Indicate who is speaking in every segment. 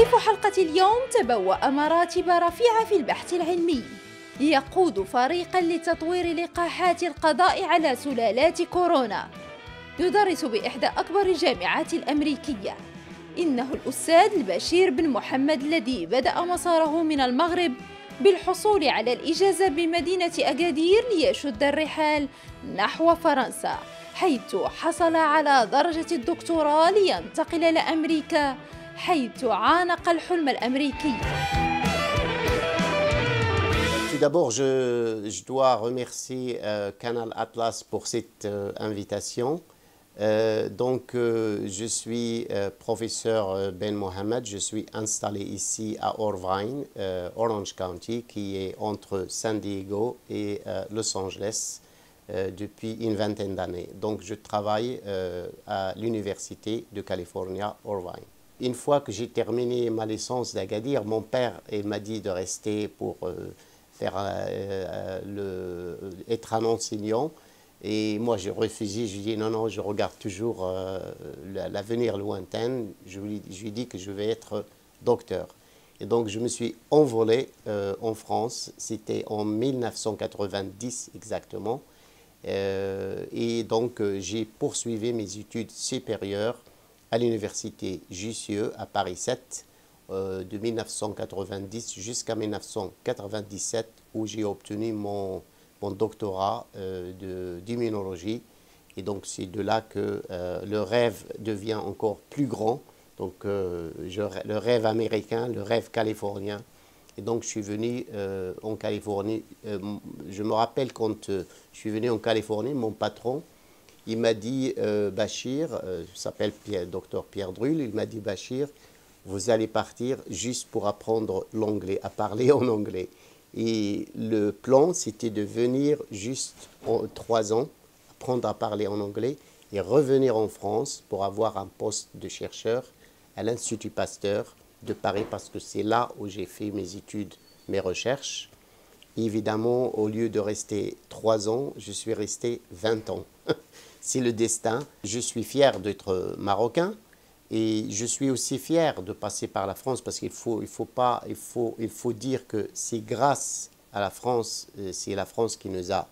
Speaker 1: ضيف حلقة اليوم تبوأ مراتب رفيعة في البحث العلمي، يقود فريقاً لتطوير لقاحات القضاء على سلالات كورونا، يدرس بإحدى أكبر الجامعات الأمريكية. إنه الأستاذ بشير بن محمد الذي بدأ مساره من المغرب بالحصول على الإجازة بمدينة أكادير ليشد الرحال نحو فرنسا، حيث حصل على درجة الدكتوراه لينتقل لأمريكا، حيث عانق الحلم الأمريكي.
Speaker 2: Tout d'abord, je dois remercier Canal Atlas pour cette invitation. Je suis professeur Ben Mohamed, je suis installé ici à Irvine, Orange County, qui est entre San Diego et Los Angeles depuis une vingtaine d'années. Donc je travaille à l'Université de Californie, Irvine. Une fois que j'ai terminé ma licence d'Agadir, mon père m'a dit de rester pour être un enseignant. Et moi, j'ai refusé, je lui ai dit non, je regarde toujours l'avenir lointain. Je lui ai dit que je vais être docteur. Et donc, je me suis envolé en France, c'était en 1990 exactement. Et donc, j'ai poursuivi mes études supérieures à l'université Jussieu à Paris 7 de 1990 jusqu'à 1997 où j'ai obtenu mon doctorat d'immunologie. Et donc c'est de là que le rêve devient encore plus grand, donc le rêve américain, le rêve californien. Et donc je suis venu en Californie. Je me rappelle quand je suis venu en Californie, mon patron, il m'a dit Bachir, il s'appelle Dr Pierre Drull, il m'a dit Bachir, vous allez partir juste pour apprendre l'anglais, à parler en anglais. Et le plan, c'était de venir juste en 3 ans, apprendre à parler en anglais et revenir en France pour avoir un poste de chercheur à l'Institut Pasteur de Paris parce que c'est là où j'ai fait mes études, mes recherches. Et évidemment, au lieu de rester 3 ans, je suis resté 20 ans. C'est le destin. Je suis fier d'être marocain. Et je suis aussi fier de passer par la France parce qu'il faut dire que c'est grâce à la France, c'est la France qui nous a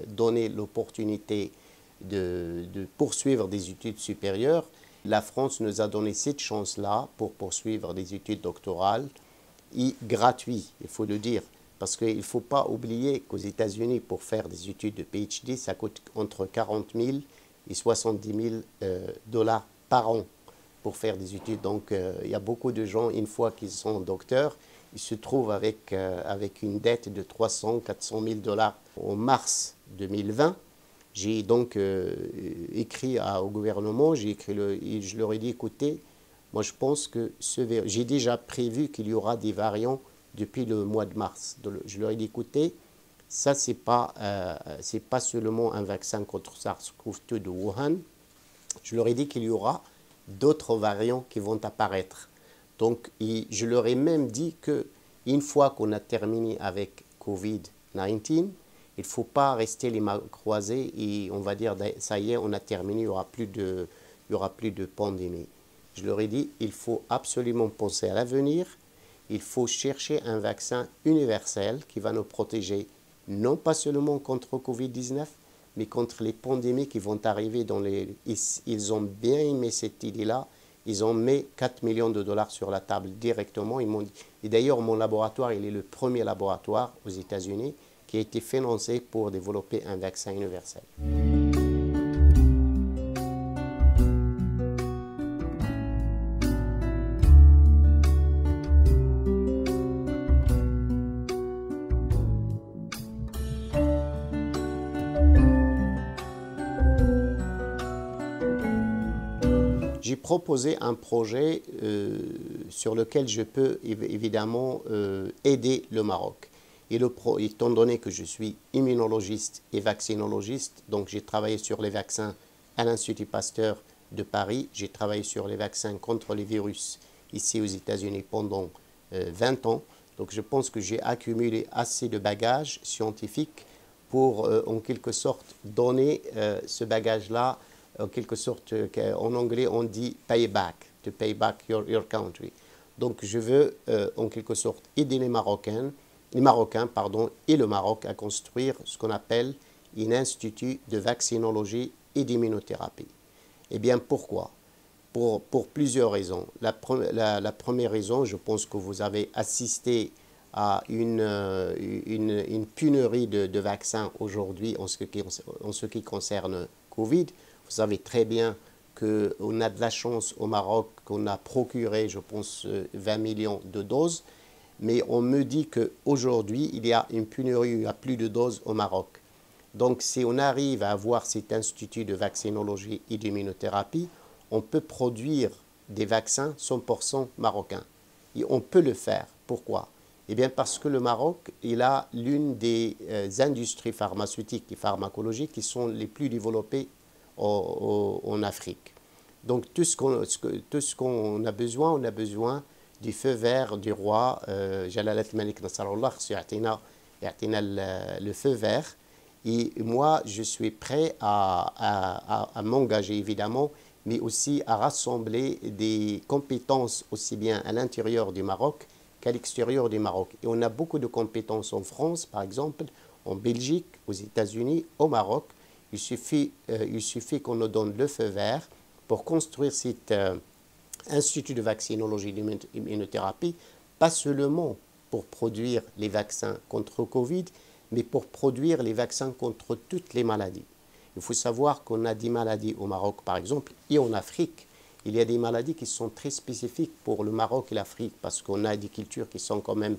Speaker 2: donné l'opportunité de poursuivre des études supérieures. La France nous a donné cette chance-là pour poursuivre des études doctorales et gratuites, il faut le dire. Parce qu'il ne faut pas oublier qu'aux États-Unis, pour faire des études de PhD, ça coûte entre 40 000 et 70 000 dollars par an pour faire des études. Donc, il y a beaucoup de gens, une fois qu'ils sont docteurs, ils se trouvent avec une dette de 300 400 000 dollars. En mars 2020, j'ai donc écrit au gouvernement, je leur ai dit, écoutez, moi je pense que j'ai déjà prévu qu'il y aura des variants depuis le mois de mars. Je leur ai dit, écoutez, ça c'est pas seulement un vaccin contre SARS-CoV-2 de Wuhan. Je leur ai dit qu'il y aura d'autres variants qui vont apparaître. Donc, je leur ai même dit qu'une fois qu'on a terminé avec Covid-19, il ne faut pas rester les mains croisées et on va dire, ça y est, on a terminé, il n'y aura plus de pandémie. Je leur ai dit, il faut absolument penser à l'avenir, il faut chercher un vaccin universel qui va nous protéger, non pas seulement contre Covid-19, mais contre les pandémies qui vont arriver Ils ont bien aimé cette idée-là. Ils ont mis 4 millions de dollars sur la table directement. Et d'ailleurs, mon laboratoire, il est le premier laboratoire aux États-Unis qui a été financé pour développer un vaccin universel. J'ai proposé un projet sur lequel je peux évidemment aider le Maroc. Et étant donné que je suis immunologiste et vaccinologiste, donc j'ai travaillé sur les vaccins à l'Institut Pasteur de Paris, j'ai travaillé sur les vaccins contre les virus ici aux États-Unis pendant 20 ans. Donc je pense que j'ai accumulé assez de bagages scientifiques pour en quelque sorte donner ce bagage-là, en quelque sorte, en anglais on dit pay back, to pay back your country. Donc je veux en quelque sorte aider les Marocains et le Maroc à construire ce qu'on appelle un institut de vaccinologie et d'immunothérapie. Eh bien pourquoi? Pour plusieurs raisons. La première raison, je pense que vous avez assisté à une pénurie de vaccins aujourd'hui en ce qui concerne Covid. Vous savez très bien qu'on a de la chance au Maroc, qu'on a procuré, je pense, 20 millions de doses. Mais on me dit qu'aujourd'hui, il y a une pénurie, il n'y a plus de doses au Maroc. Donc si on arrive à avoir cet institut de vaccinologie et d'immunothérapie, on peut produire des vaccins 100% marocains. Et on peut le faire. Pourquoi? Eh bien parce que le Maroc, il a l'une des industries pharmaceutiques et pharmacologiques qui sont les plus développées en Afrique. Donc tout ce qu'on a besoin, on a besoin du feu vert du roi Jalalat Malik Nasrallah, le feu vert. Et moi, je suis prêt à m'engager évidemment, mais aussi à rassembler des compétences aussi bien à l'intérieur du Maroc qu'à l'extérieur du Maroc. Et on a beaucoup de compétences en France, par exemple, en Belgique, aux États-Unis, au Maroc. Il suffit qu'on nous donne le feu vert pour construire cet institut de vaccinologie et d'immunothérapie, pas seulement pour produire les vaccins contre Covid, mais pour produire les vaccins contre toutes les maladies. Il faut savoir qu'on a des maladies au Maroc, par exemple, et en Afrique. Il y a des maladies qui sont très spécifiques pour le Maroc et l'Afrique, parce qu'on a des cultures qui sont quand même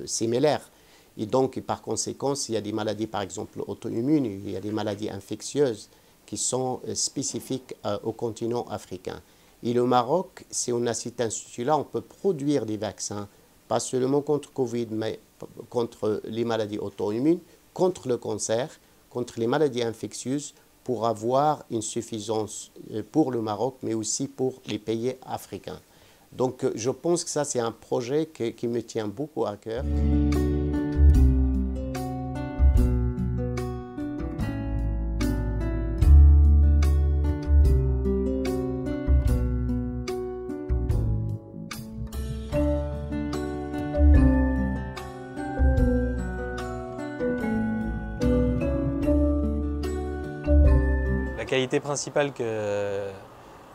Speaker 2: similaires. Et donc, par conséquent, il y a des maladies, par exemple, auto-immunes, il y a des maladies infectieuses qui sont spécifiques au continent africain. Et le Maroc, si on a cet institut-là, on peut produire des vaccins, pas seulement contre Covid, mais contre les maladies auto-immunes, contre le cancer, contre les maladies infectieuses, pour avoir une suffisance pour le Maroc, mais aussi pour les pays africains. Donc je pense que ça, c'est un projet qui me tient beaucoup à cœur.
Speaker 3: La qualité principale que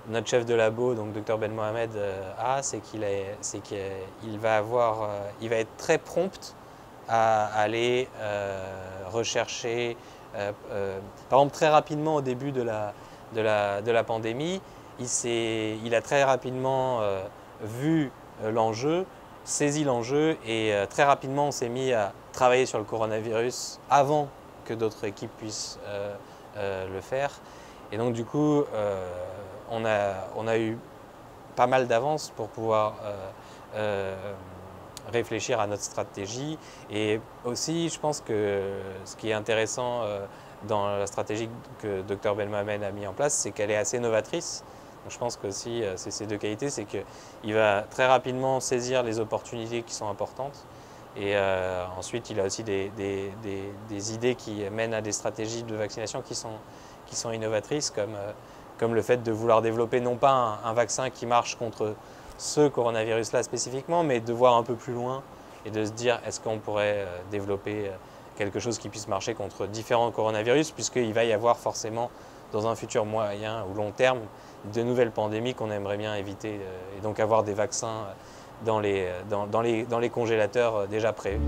Speaker 3: notre chef de labo, donc Dr Ben Mohamed, a, c'est qu'il va être très prompt à aller rechercher, par exemple très rapidement au début de la pandémie, il a très rapidement vu l'enjeu, saisi l'enjeu et très rapidement on s'est mis à travailler sur le coronavirus avant que d'autres équipes puissent le faire. Et donc du coup, on a eu pas mal d'avance pour pouvoir réfléchir à notre stratégie. Et aussi, je pense que ce qui est intéressant dans la stratégie que Dr Ben Mohamed a mis en place, c'est qu'elle est assez novatrice. Donc je pense que aussi, c'est ces deux qualités, c'est qu'il va très rapidement saisir les opportunités qui sont importantes. Et ensuite, il a aussi des idées qui mènent à des stratégies de vaccination qui sont innovatrices, comme le fait de vouloir développer non pas un vaccin qui marche contre ce coronavirus-là spécifiquement, mais de voir un peu plus loin et de se dire est-ce qu'on pourrait développer quelque chose qui puisse marcher contre différents coronavirus, puisqu'il va y avoir forcément dans un futur moyen ou long terme de nouvelles pandémies qu'on aimerait bien éviter, et donc avoir des vaccins dans les congélateurs déjà prévus.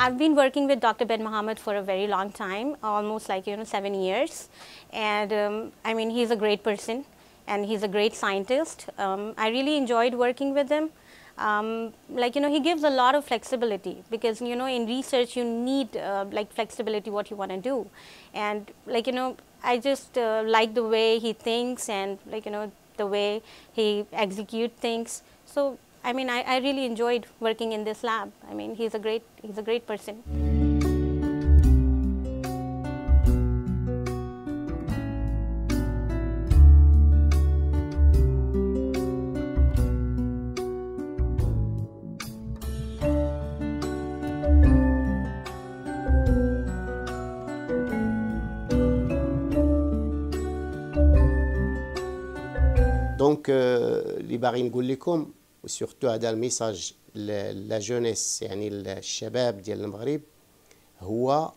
Speaker 4: I've been working with Dr. Ben Mohamed for a very long time, almost like 7 years, and I mean he's a great person and he's a great scientist. I really enjoyed working with him. He gives a lot of flexibility because in research you need like flexibility what you want to do, and I just like the way he thinks and the way he executes things. So I mean, I really enjoyed working in this lab. I mean, he's a great person.
Speaker 2: دونك اللي باغي نقول لكم وسورتو هذا الميساج لا جونيس يعني الشباب ديال المغرب هو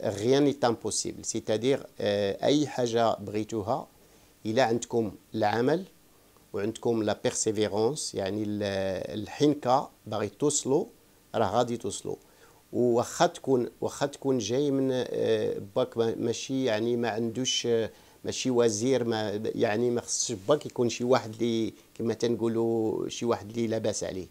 Speaker 2: rien n'est impossible c'est-à-dire اي حاجه بغيتوها الا عندكم العمل وعندكم لا بيرسيفيرونس يعني الحنكه باغي توصلوا راه غادي توصلوا. وواخا تكون جاي من باك ماشي يعني ما عندوش ماشي وزير ما يعني ما خصش باك يكون شي واحد اللي كما تنقولوا شي واحد اللي لاباس عليه.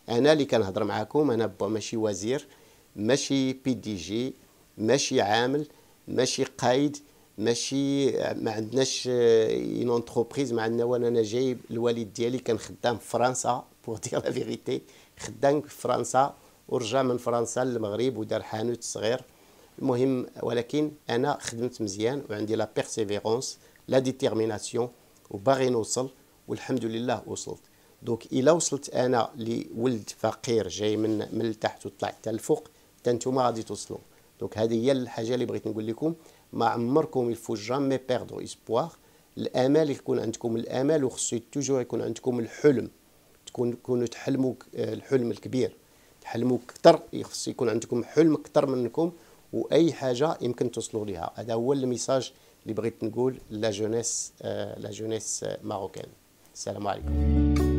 Speaker 2: انا اللي كنهضر معاكم انا ماشي وزير ماشي بي دي جي ماشي عامل ماشي قايد ماشي ما عندناش اون انتربريز ما عندنا وانا انا جاي الوالد ديالي كان خدام في فرنسا بور دير لا فيغيتي خدام في فرنسا ورجع من فرنسا للمغرب ودار حانوت صغير. المهم ولكن انا خدمت مزيان وعندي لا بيرسيفيرونس لا ديتيرميناسيون وباغي نوصل والحمد لله وصلت. دونك الا وصلت انا لولد فقير جاي من التحت وطلعت حتى الفوق حتى نتوما غادي توصلوا. دونك هذه هي الحاجه اللي بغيت نقول لكم ما عمركم يفو جامي بيردو اسبوار. الامال يكون عندكم الامال وخصو توجور يكون عندكم الحلم تكونوا تحلموا الحلم الكبير تحلموا اكثر خص يكون عندكم حلم اكثر منكم واي حاجه يمكن توصلوا ليها. هذا هو الميساج اللي بغيت نقول لا جونيس ماروكان. السلام عليكم.